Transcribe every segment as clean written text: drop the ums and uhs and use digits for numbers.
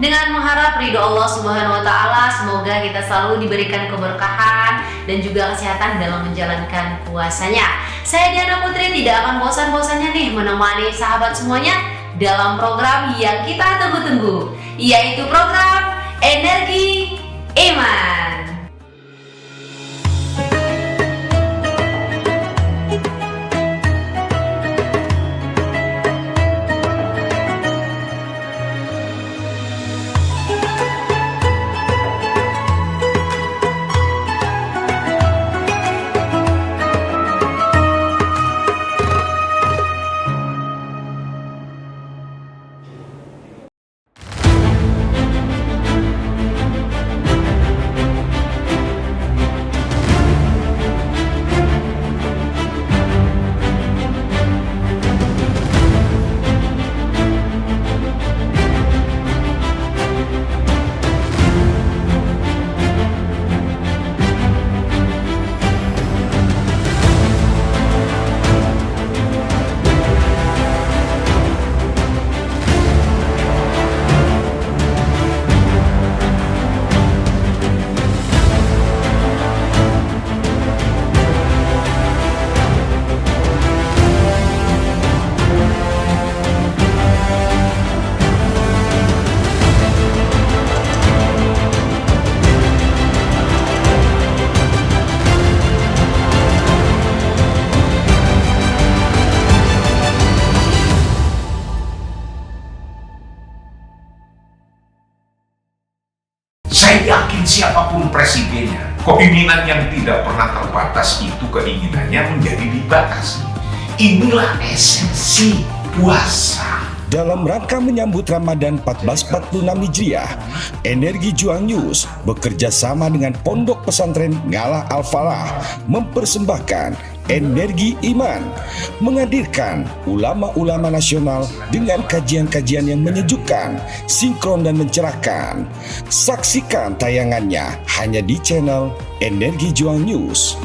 dengan mengharap ridho Allah Subhanahu wa Ta'ala. Semoga kita selalu diberikan keberkahan dan juga kesehatan dalam menjalankan puasanya. Saya Diana Putri tidak akan bosan-bosannya nih menemani sahabat semuanya dalam program yang kita tunggu-tunggu, yaitu program Energi Iman. Saya yakin siapapun presidennya, keinginan yang tidak pernah terbatas itu keinginannya menjadi dibatasi. Inilah esensi puasa. Dalam rangka menyambut Ramadan 1446 Hijriah, Energi Juang News bekerja sama dengan Pondok Pesantren Ngalah Al-Falah mempersembahkan Energi Iman, menghadirkan ulama-ulama nasional dengan kajian-kajian yang menyejukkan, sinkron dan mencerahkan. Saksikan tayangannya hanya di channel Energi Juang News.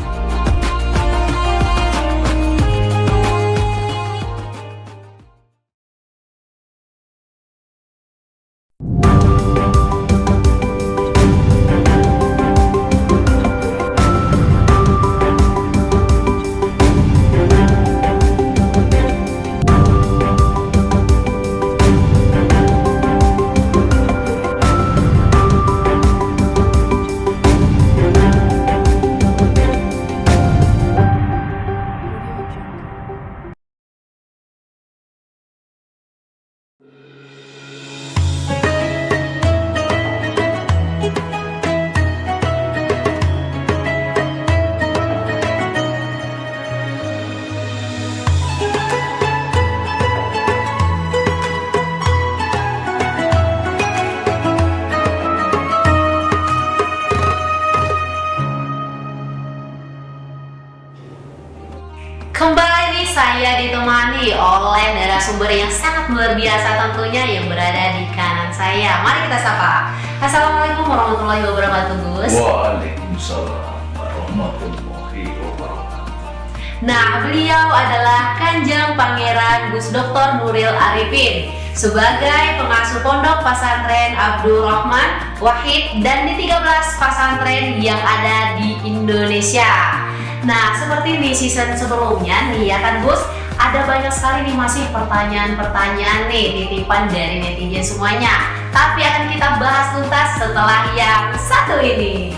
Kembali nih saya ditemani oleh narasumber yang sangat luar biasa tentunya yang berada di kanan saya. Mari kita sapa. Assalamualaikum warahmatullahi wabarakatuh, Gus. Waalaikumsalam warahmatullahi wabarakatuh. Nah, beliau adalah Kanjeng Pangeran Gus Dr. Nuril Arifin sebagai pengasuh Pondok Pesantren Abdurrahman Wahid dan di 13 pesantren yang ada di Indonesia. Nah, seperti di season sebelumnya nih ya kan Gus, ada banyak sekali nih masih pertanyaan-pertanyaan nih titipan dari netizen semuanya. Tapi akan kita bahas tuntas setelah yang satu ini.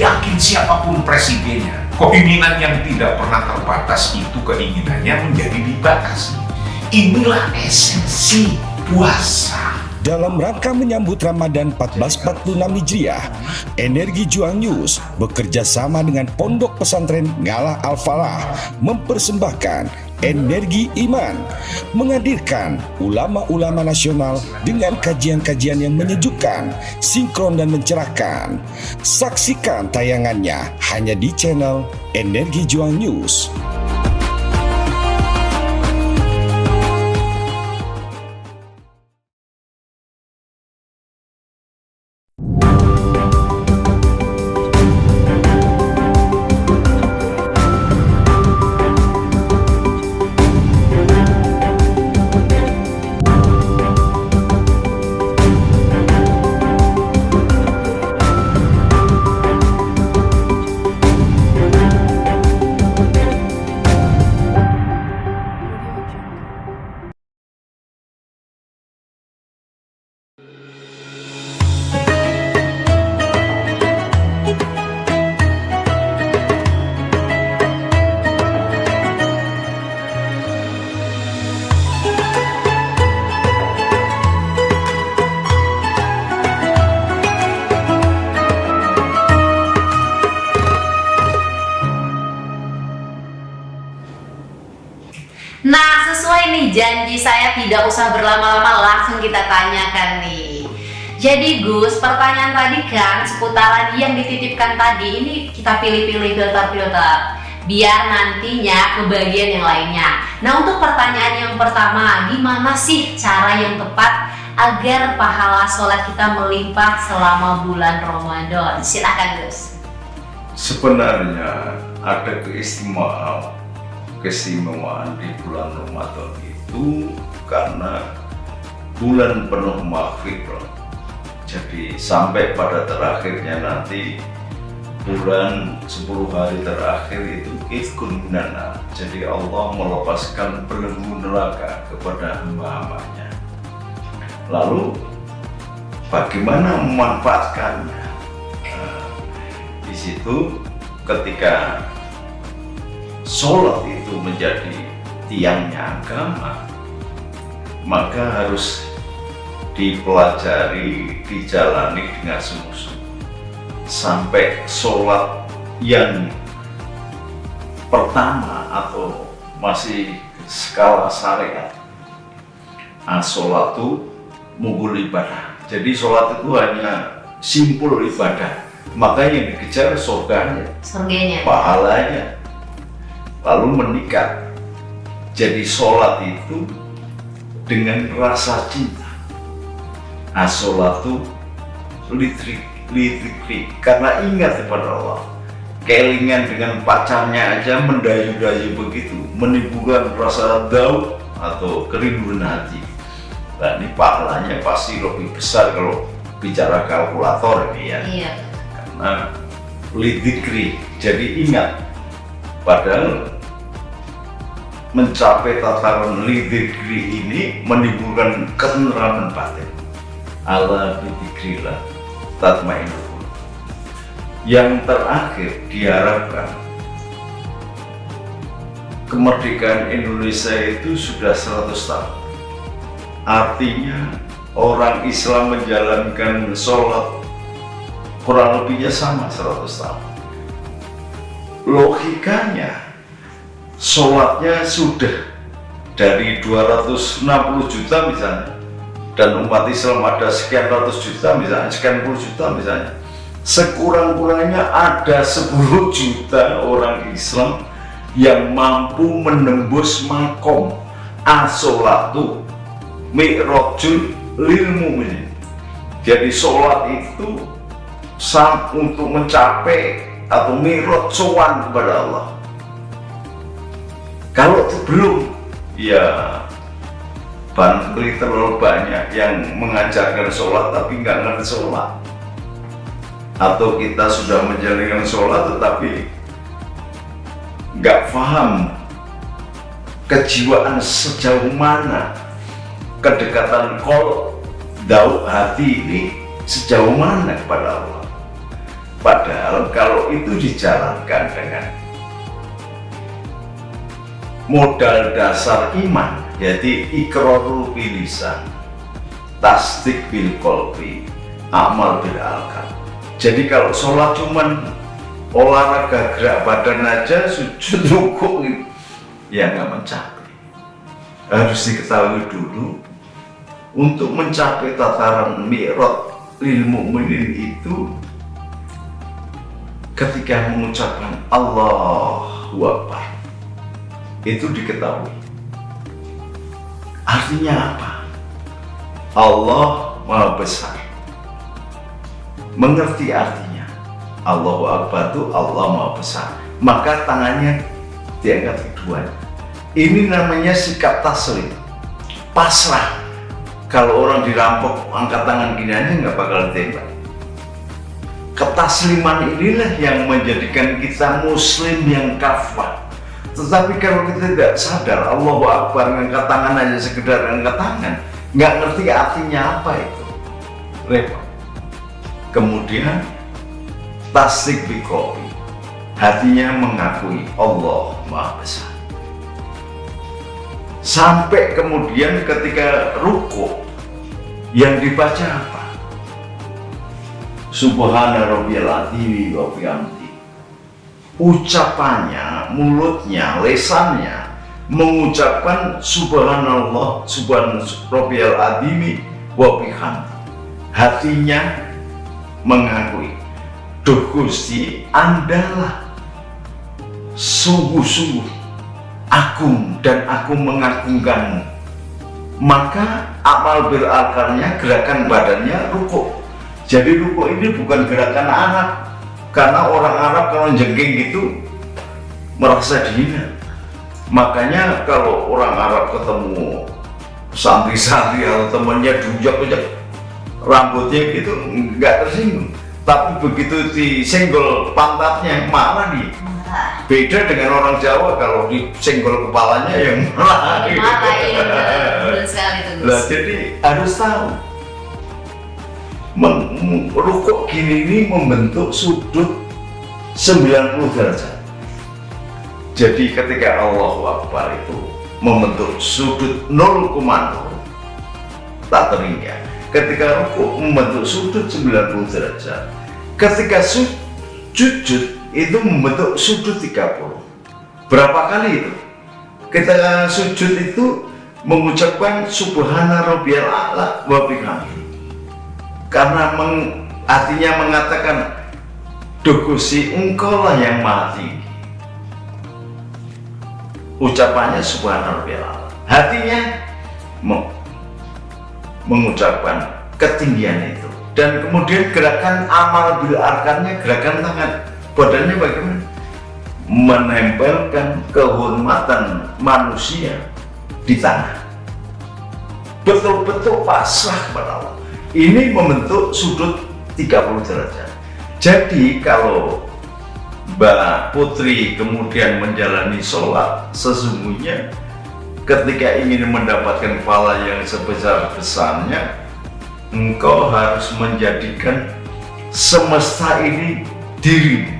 yakin siapapun presidennya, keinginan yang tidak pernah terbatas itu keinginannya menjadi dibatasi. Inilah esensi puasa. Dalam rangka menyambut Ramadan 1446 Hijriah, Energi Juang News bekerja sama dengan Pondok Pesantren Ngalah Al-Falah mempersembahkan Energi Iman, menghadirkan ulama-ulama nasional dengan kajian-kajian yang menyejukkan, sinkron dan mencerahkan. Saksikan tayangannya hanya di channel Energi Juang News. Nah, sesuai nih janji saya, tidak usah berlama-lama, langsung kita tanyakan nih. Jadi Gus, pertanyaan tadi kan seputaran yang dititipkan tadi, ini kita pilih-pilih filter-filter biar nantinya ke bagian yang lainnya. Nah, untuk pertanyaan yang pertama, gimana sih cara yang tepat agar pahala sholat kita melimpah selama bulan Ramadan? Silakan Gus. Sebenarnya ada keistimewaan di bulan Ramadan itu karena bulan penuh maghfirah. Jadi sampai pada terakhirnya nanti bulan 10 hari terakhir itu ifkun minana. Jadi Allah melepaskan belenggu neraka kepada hamba-hambanya. Lalu bagaimana memanfaatkannya? Di situ ketika sholat itu menjadi tiangnya agama, maka harus dipelajari, dijalani dengan sungguh-sungguh sampai sholat yang pertama atau masih skala syariat. As-sholatu mugul ibadah. Jadi sholat itu hanya simpul ibadah, maka yang dikejar surganya, pahalanya. Lalu meningkat. Jadi sholat itu dengan rasa cinta. As-sholatu lidhikri, karena ingat kepada Allah. Kelingan dengan pacarnya aja mendayu-dayu begitu, menimbulkan rasa daud atau kerinduan hati. Nah, ini pahalanya pasti lebih besar kalau bicara kalkulator ini ya. Iya. Karena lidhikri, jadi ingat. Padahal mencapai tataran lidhikri ini menimbulkan ketenteraman batin. Ala bidzikrillah tatmainnul qulub. Yang terakhir diharapkan kemerdekaan Indonesia itu sudah 100 tahun. Artinya orang Islam menjalankan sholat kurang lebihnya sama 100 tahun. Logikanya sholatnya sudah dari 260 juta misalnya, dan umat Islam ada sekian ratus juta misalnya, sekian puluh juta misalnya, sekurang-kurangnya ada 10 juta orang Islam yang mampu menembus makom as-sholatu mi'rajul lil mu'minin. Jadi sholat itu untuk mencapai atau mi'raj sowan kepada Allah. Kalau belum, ya barangkali terlalu banyak yang mengajarkan sholat tapi nggak ngerti sholat, atau kita sudah menjalankan sholat tetapi nggak paham kejiwaan sejauh mana kedekatan daud hati ini sejauh mana kepada Allah. Padahal kalau itu dijalankan dengan modal dasar iman, jadi iqrarul bil lisan, tasdik bil qalbi, amal bil arkan. Jadi kalau sholat cuman olahraga gerak badan aja, sujud rukuk ya nggak mencapai. Harus diketahui dulu, untuk mencapai tataran mi'raj lil mu'minin itu ketika mengucapkan Allahu Akbar, itu diketahui artinya apa. Allah Maha Besar, mengerti artinya. Allahu Akbar itu Allah Maha Besar, maka tangannya diangkat keduanya. Ini namanya sikap taslim, pasrah. Kalau orang dirampok angkat tangan gini aja nggak bakal ditembak. Ketasliman inilah yang menjadikan kita muslim yang kafah. Tetapi kalau kita tidak sadar, Allahu Akbar, ngangkat tangan aja sekedar ngangkat tangan, nggak ngerti artinya apa itu, repot. Kemudian tasdik biqalbi, hatinya mengakui Allah Maha Besar. Sampai kemudian ketika ruku yang dibaca apa? Subhana rabbiyal azim wa bihamdi. Ucapannya, mulutnya, lesannya mengucapkan subhanallah, subhan rabbiyal azim wa bihamdi. Hatinya mengakui, Duh Gusti, Andalah sungguh-sungguh agung dan aku mengagungkanmu. Maka amal bil arkannya, gerakan badannya ruku. Jadi ruku ini bukan gerakan Arab, karena orang Arab kalau jengking gitu merasa dihina. Makanya kalau orang Arab ketemu santri-santri atau temannya diujak-ujak rambutnya gitu nggak tersinggung, tapi begitu disenggol pantatnya marah dia. Beda dengan orang Jawa, kalau disenggol kepalanya yang marah. Betul sekali itu, Gus. Nah, jadi harus tahu, rukuk gini ini membentuk sudut 90 derajat. Jadi ketika Allahu Akbar itu membentuk sudut 0,0, tak teringat. Ketika rukuk membentuk sudut 90 derajat. Ketika sujud itu membentuk sudut 30. Berapa kali itu? Kita sujud itu mengucapkan subhana rabbiyal a'la wa bihamdi. Karena artinya mengatakan Duh Gusti, Engkau lah yang maha tinggi. Ucapannya subhana rabbiyal a'la. Hatinya mengucapkan ketinggian itu. Dan kemudian gerakan amal bil arkannya, gerakan tangan badannya bagaimana? Menempelkan kehormatan manusia di tanah. Betul-betul pasrah kepada Allah. Ini membentuk sudut 30 derajat. Jadi kalau Mbak Putri kemudian menjalani sholat, sesungguhnya ketika ingin mendapatkan pahala yang sebesar-besarnya, engkau harus menjadikan semesta ini dirimu.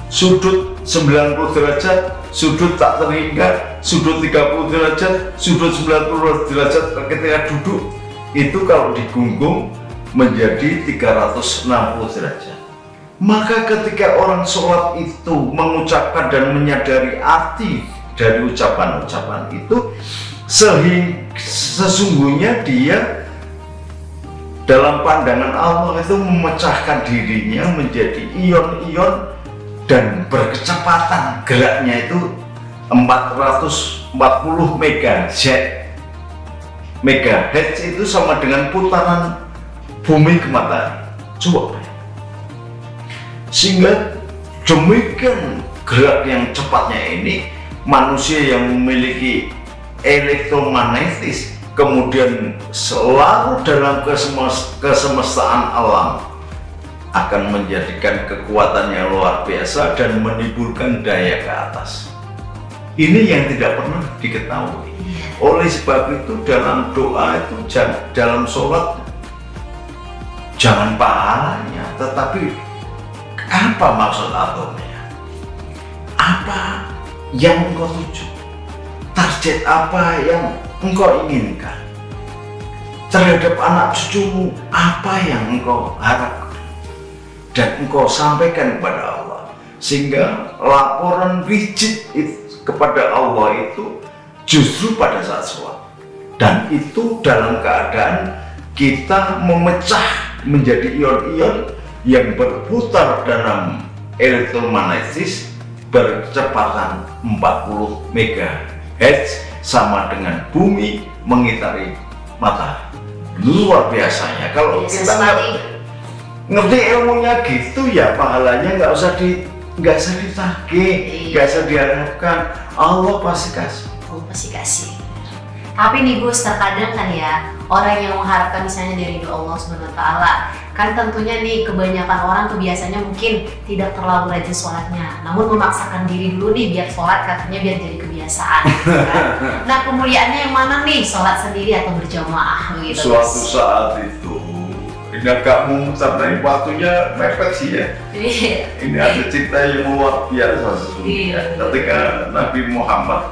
Sudut 90 derajat, sudut tak terhingga, sudut 30 derajat, sudut 90 derajat ketika duduk, itu kalau digunggung menjadi 360 derajat. Maka ketika orang sholat itu mengucapkan dan menyadari arti dari ucapan-ucapan itu, sesungguhnya dia dalam pandangan Allah itu memecahkan dirinya menjadi ion-ion dan berkecepatan geraknya itu 440 megahertz itu sama dengan putaran bumi ke matahari. Coba bayangkan. Sehingga demikian gerak yang cepatnya ini, manusia yang memiliki elektromagnetis kemudian selalu dalam kesemestaan alam akan menjadikan kekuatan yang luar biasa dan menimbulkan daya ke atas. Ini yang tidak pernah diketahui. Oleh sebab itu dalam doa itu, dalam sholat, jangan pahalanya, tetapi Apa maksud atomnya? Apa yang engkau tuju? Target apa yang engkau inginkan? Terhadap anak cucumu, apa yang engkau harapkan? Dan engkau sampaikan kepada Allah. Sehingga laporan rigid kepada Allah itu justru pada saat sholat. Dan itu dalam keadaan kita memecah menjadi ion-ion yang berputar dalam elektromagnetis berkecepatan 40 MHz sama dengan bumi mengitari matahari. Luar biasanya. Kalau Biasa kita sekali. ngerti ilmunya gitu ya, pahalanya nggak usah ditagih, nggak usah diharapkan. Allah pasti kasih. Oh, pasti kasih. Tapi nih Gus, terkadang kan ya orang yang mengharapkan misalnya dari ridho Allah Subhanahu wa taala, kan tentunya nih kebanyakan orang tuh biasanya mungkin tidak terlalu rajin sholatnya, namun memaksakan diri dulu nih biar sholat, katanya biar jadi kebiasaan gitu kan. Nah, kemuliaannya yang mana nih, sholat sendiri atau berjamaah begitu? Suatu saat itu ini agak memutar dari waktunya mepet sih ya. Iya. Ini ada cerita yang luar biasa sesungguhnya. Iya. Ketika Nabi Muhammad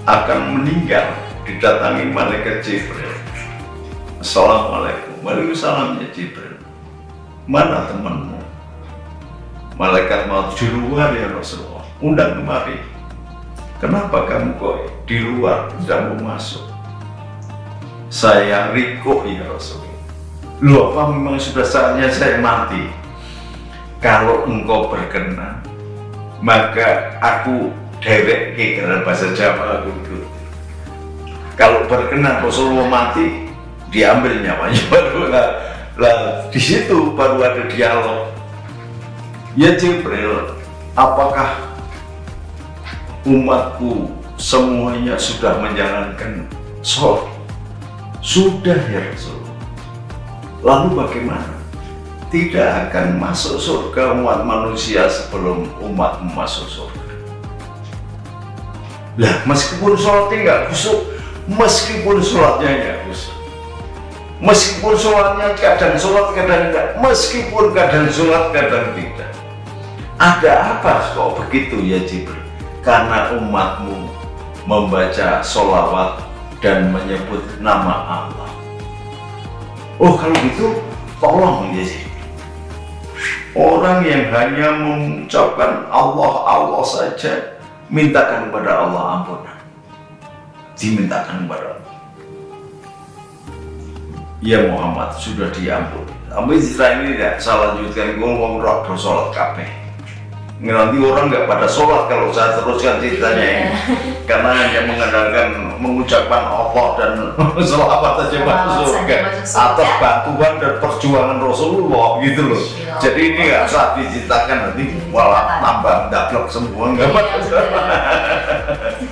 akan meninggal, didatangi malaikat Jibril. Assalamualaikum. Waalaikumsalam ya Jibril. Mana temanmu? Malaikat maut di luar ya Rasulullah. Undang kemari. Kenapa kamu kok di luar tidak mau masuk? Saya riko ya Rasulullah. Loh, apa memang sudah saatnya saya mati? Kalau engkau berkenan, maka aku dewek ke bahasa Jawa aku itu. Kalau berkenan Rasulullah mati, diambil nyawanya baru lah di situ baru ada dialog. Ya Jibril, apakah umatku semuanya sudah menjalankan sholat? Sudah ya Rasulullah. Lalu bagaimana? Tidak akan masuk surga umat manusia sebelum umatmu masuk surga. Lah, meskipun sholatnya nggak khusyuk, meskipun sholatnya nggak khusyuk, meskipun sholatnya kadang sholat kadang enggak, meskipun kadang sholat kadang tidak, ada apa kok begitu ya Jibril? Karena umatmu membaca sholawat dan menyebut nama Allah. Oh, kalau gitu tolong ya Jibril. Orang yang hanya mengucapkan Allah saja, mintakan kepada Allah ampunan, dimintakan kepada Allah. Ya Muhammad sudah diampuni. Tapi cerita ini tidak saya lanjutkan, gue mau sholat kabeh. Nanti orang nggak pada sholat kalau saya teruskan ceritanya ini, karena hanya mengandalkan mengucapkan Allah dan sholawat saja masuk surga atas bantuan dan perjuangan Rasulullah gitu loh. Jadi ini nggak usah diceritakan, nanti malah tambah daplek semua nggak apa-apa.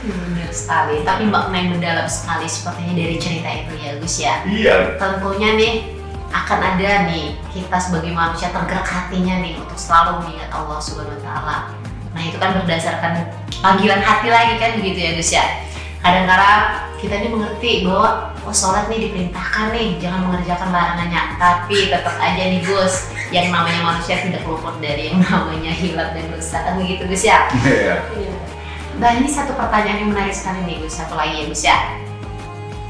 Benar sekali, tapi makna yang mendalam sekali sepertinya dari cerita itu ya Gus ya. Iya. Tentunya nih akan ada nih kita sebagai manusia tergerak hatinya nih untuk selalu mengingat Allah Subhanahu wa taala. Nah, itu kan berdasarkan panggilan hati lagi kan begitu ya Gus ya. Kadang-kadang kita nih mengerti bahwa sholat nih diperintahkan nih, jangan mengerjakan larangannya, tapi tetap aja nih Gus, yang namanya manusia tidak luput dari yang namanya hilaf dan dosa kan begitu Gus ya. Iya. Nah, ini satu pertanyaan yang menarik sekali nih Gus, satu lagi ya Gus ya.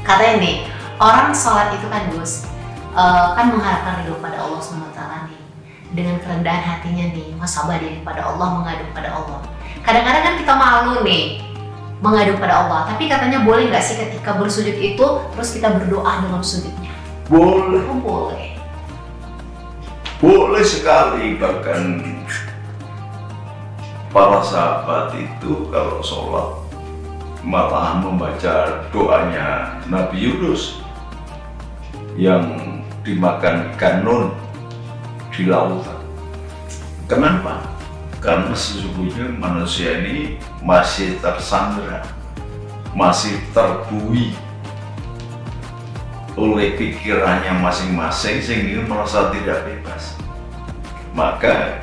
Katanya nih, orang sholat itu kan Gus, kan mengharapkan ridho pada Allah SWT nih, dengan kerendahan hatinya nih, muhasabah diri pada Allah, mengadu pada Allah. Kadang-kadang kan kita malu nih mengadu pada Allah, tapi katanya boleh nggak sih ketika bersujud itu terus kita berdoa dalam sujudnya? Boleh. Oh, boleh. Boleh sekali, bahkan para sahabat itu kalau sholat malah membaca doanya Nabi Yunus yang dimakan ikan nun di lautan. Kenapa? Karena sesungguhnya manusia ini masih tersandra, masih terbuai oleh pikirannya masing-masing sehingga merasa tidak bebas. Maka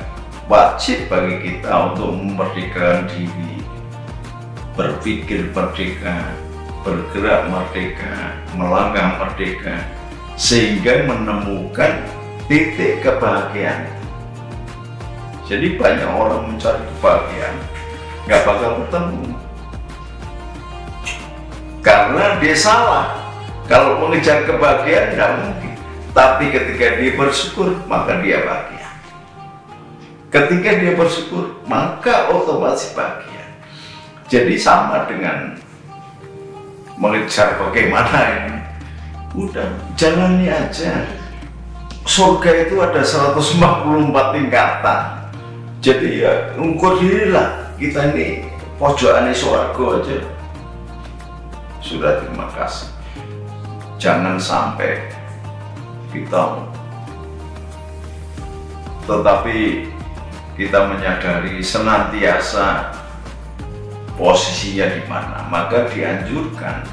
wajib bagi kita untuk memerdekakan diri, berpikir merdeka, bergerak merdeka, melangkah merdeka, sehingga menemukan titik kebahagiaan. Jadi banyak orang mencari kebahagiaan, nggak bakal ketemu. Karena dia salah. Kalau mengejar kebahagiaan nggak mungkin. Tapi ketika dia bersyukur, maka dia bahagia. Ketika dia bersyukur, maka otomatis bahagia. Jadi sama dengan mengejar bagaimana ini. Udah, jalani aja. Surga itu ada 144 tingkatan. Jadi ya, ukur dirilah. Kita ini pojokan surga aja. Sudah, terima kasih. Jangan sampai kita, tetapi kita menyadari senantiasa posisinya di mana. Maka dianjurkan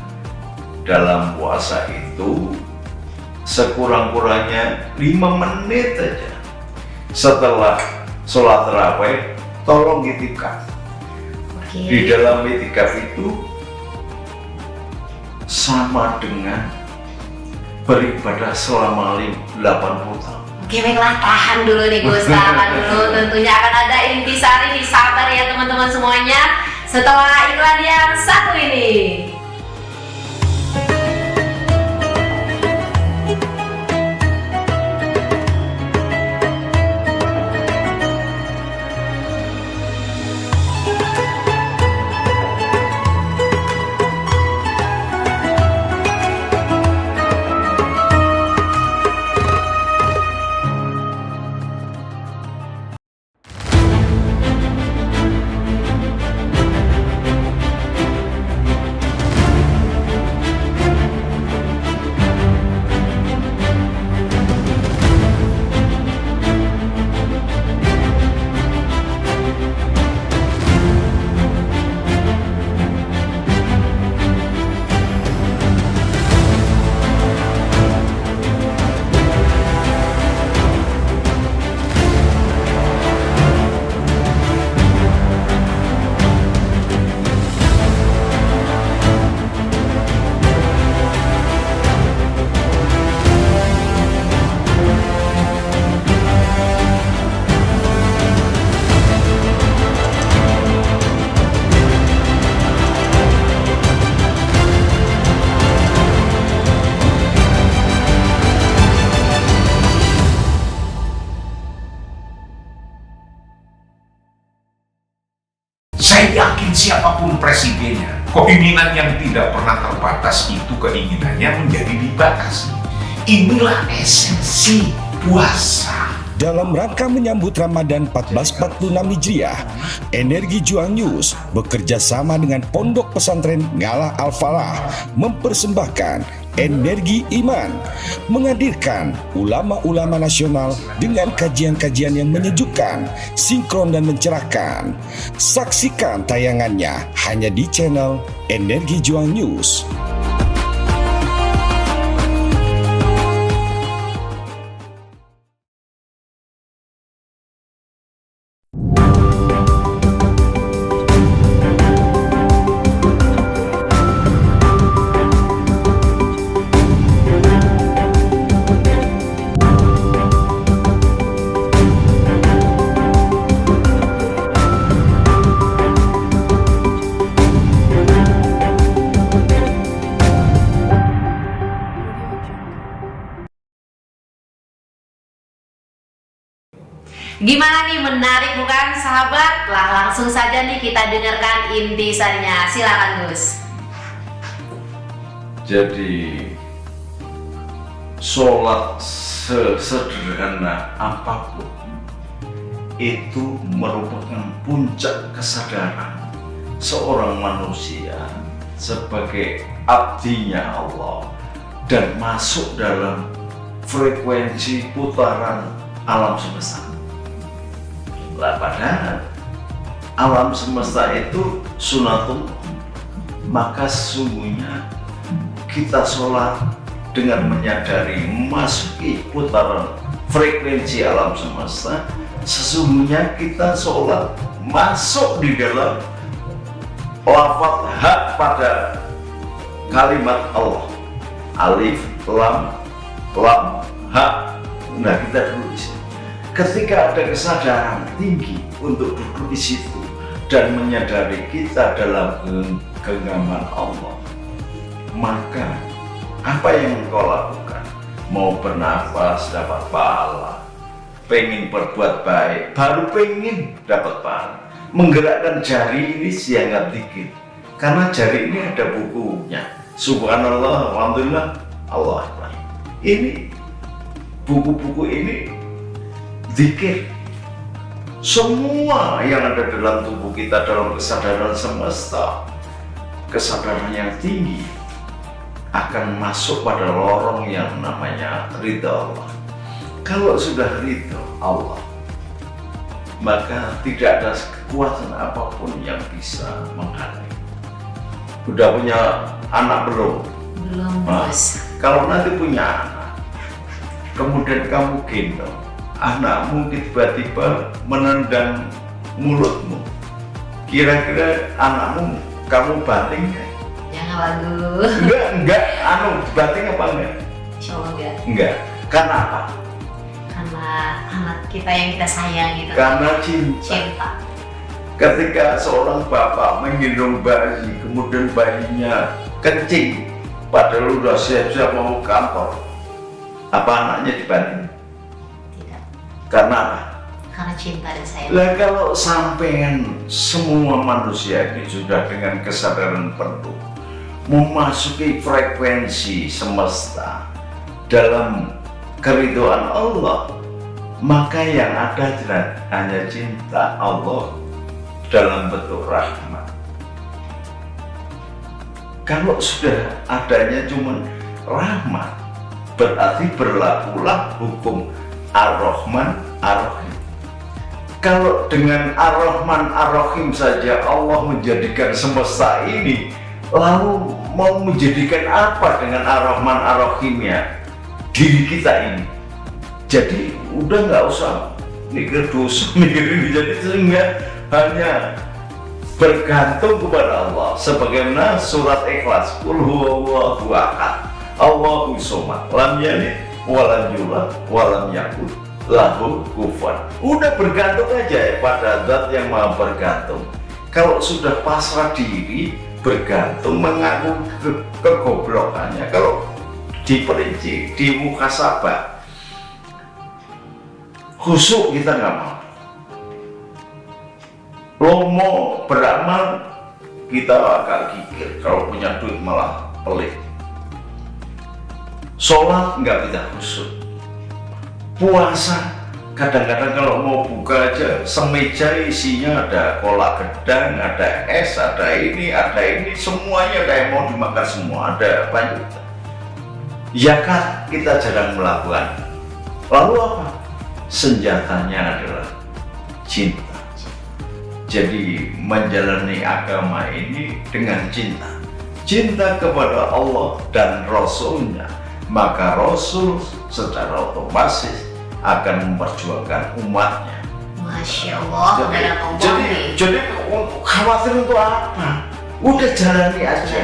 dalam puasa itu sekurang-kurangnya 5 menit saja setelah sholat tarawih, tolong itikaf. Di dalam itikaf itu sama dengan beribadah selama 80 tahun. Oke, baiklah, tahan dulu nih Gus, tahan dulu. Tentunya akan ada intisari nih, sabar ya teman-teman semuanya. Setelah iklan yang satu ini. Saya yakin siapapun presidennya, keinginan yang tidak pernah terbatas itu keinginannya menjadi dibatasi. Inilah esensi puasa. Dalam rangka menyambut Ramadan 1446 Hijriah, Energi Juang News bekerja sama dengan Pondok Pesantren Ngalah Al-Falah mempersembahkan Energi Iman, menghadirkan ulama-ulama nasional dengan kajian-kajian yang menyejukkan, sinkron dan mencerahkan. Saksikan tayangannya hanya di channel Energi Juang News. Gimana nih, menarik bukan sahabat? Lah langsung saja nih kita dengarkan intisarinya. Silakan Gus. Jadi sholat sesederhana apapun itu merupakan puncak kesadaran seorang manusia sebagai abdinya Allah dan masuk dalam frekuensi putaran alam semesta. Lah padahal alam semesta itu sunatullah, maka sesungguhnya kita sholat dengan menyadari memasuki putaran frekuensi alam semesta, sesungguhnya kita sholat masuk di dalam lafaz hak pada kalimat Allah, alif lam ha. Nah kita dulu di sini. ketika ada kesadaran tinggi untuk duduk di situ dan menyadari kita dalam genggaman Allah, maka apa yang engkau lakukan? Mau bernafas dapat pahala, pengen berbuat baik baru pengen dapat pahala, menggerakkan jari ini dianggap dikit karena jari ini ada bukunya. Subhanallah, alhamdulillah, Allah Akbar. Ini buku-buku ini zikir. Semua yang ada dalam tubuh kita dalam kesadaran semesta, kesadaran yang tinggi akan masuk pada lorong yang namanya ridha Allah. Kalau sudah ridha Allah, maka tidak ada kekuatan apapun yang bisa menghalangi. Udah punya anak belum? Belum, Nah, Gus. kalau nanti punya anak, kemudian kamu gendong, anakmu tiba-tiba menendang mulutmu, kira-kira anakmu kamu banting nggak? Jangan lagu. Enggak, banting apa enggak? Insya Allah enggak. Enggak. Karena apa? Karena anak kita yang kita sayang gitu. Karena cinta. Cinta. Ketika seorang bapak menggendong bayi, kemudian bayinya kencing, padahal udah siap-siap mau kantor, apa anaknya dibanting? Tidak. Karena apa? Karena cinta dan sayang. Lah kalau sampean semua manusia ini sudah dengan kesadaran penuh memasuki frekuensi semesta dalam keridhaan Allah, maka yang ada hanya cinta Allah dalam bentuk rahmat. Kalau sudah adanya cuma rahmat, berarti berlakulah hukum Ar-Rahman Ar-Rahim. Kalau dengan Ar-Rahman Ar-Rahim saja Allah menjadikan semesta ini, lalu mau menjadikan apa dengan Ar-Rahman Ar-Rahimnya diri kita ini? Jadi udah nggak usah mikir dosa, mikir ini, jadi sehingga hanya bergantung kepada Allah. Sebagaimana surat Ikhlas, Qul huwallahu ahad, Allahu somad, lam yalid walam yulad walam yakul lahu kufuwan. Udah bergantung aja pada zat yang maha bergantung. Kalau sudah pasrah diri, bergantung, mengaku kegoblokannya, kalau diperinci, di muhasabah, khusyuk kita nggak mau. Lomo beramal, kita agak gigil. Kalau punya duit malah pelit. Sholat nggak bisa khusyuk. Puasa kadang-kadang kalau mau buka aja semeja isinya ada kolak gedang, ada es, ada ini, semuanya ada yang mau dimakan semua, ada banyak. Zakat kita jarang melakukan. Lalu apa? Senjatanya adalah cinta. Jadi menjalani agama ini dengan cinta, cinta kepada Allah dan Rasulnya, maka Rasul secara otomatis akan memperjuangkan umatnya. Masya Allah, Jadi khawatir untuk apa? Udah jalani aja.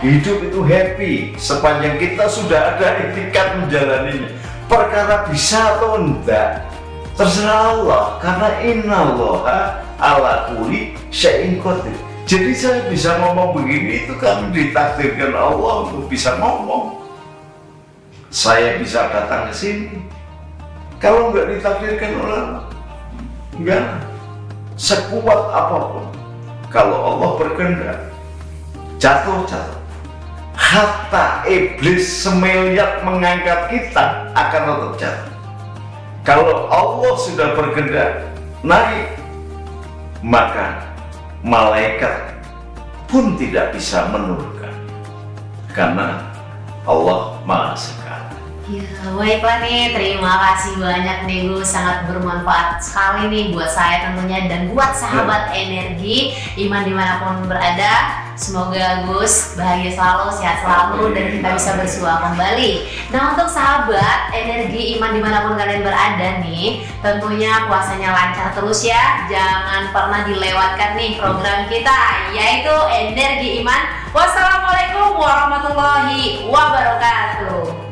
Hidup itu happy sepanjang kita sudah ada etikat menjalaninya. Perkara bisa atau enggak terserah Allah, karena innallaha ala kulli syai'in qadir. Jadi saya bisa ngomong begini itu kan ditakdirkan Allah untuk bisa ngomong. Saya bisa datang ke sini. Kalau nggak ditakdirkan oleh enggak, sekuat apapun, kalau Allah berkehendak, jatuh. Hatta iblis semiliar mengangkat kita akan tetap jatuh. Kalau Allah sudah berkehendak naik, maka malaikat pun tidak bisa menurunkan, karena Allah Maha Sekali. Ya, baiklah nih, terima kasih banyak nih Gus, sangat bermanfaat sekali nih buat saya tentunya dan buat sahabat energi iman dimanapun berada. Semoga Gus bahagia selalu, sehat selalu, dan kita bisa bersua kembali. Nah, untuk sahabat energi iman dimanapun kalian berada nih, tentunya puasanya lancar terus ya. Jangan pernah dilewatkan nih program kita, yaitu Energi Iman. Wassalamualaikum warahmatullahi wabarakatuh.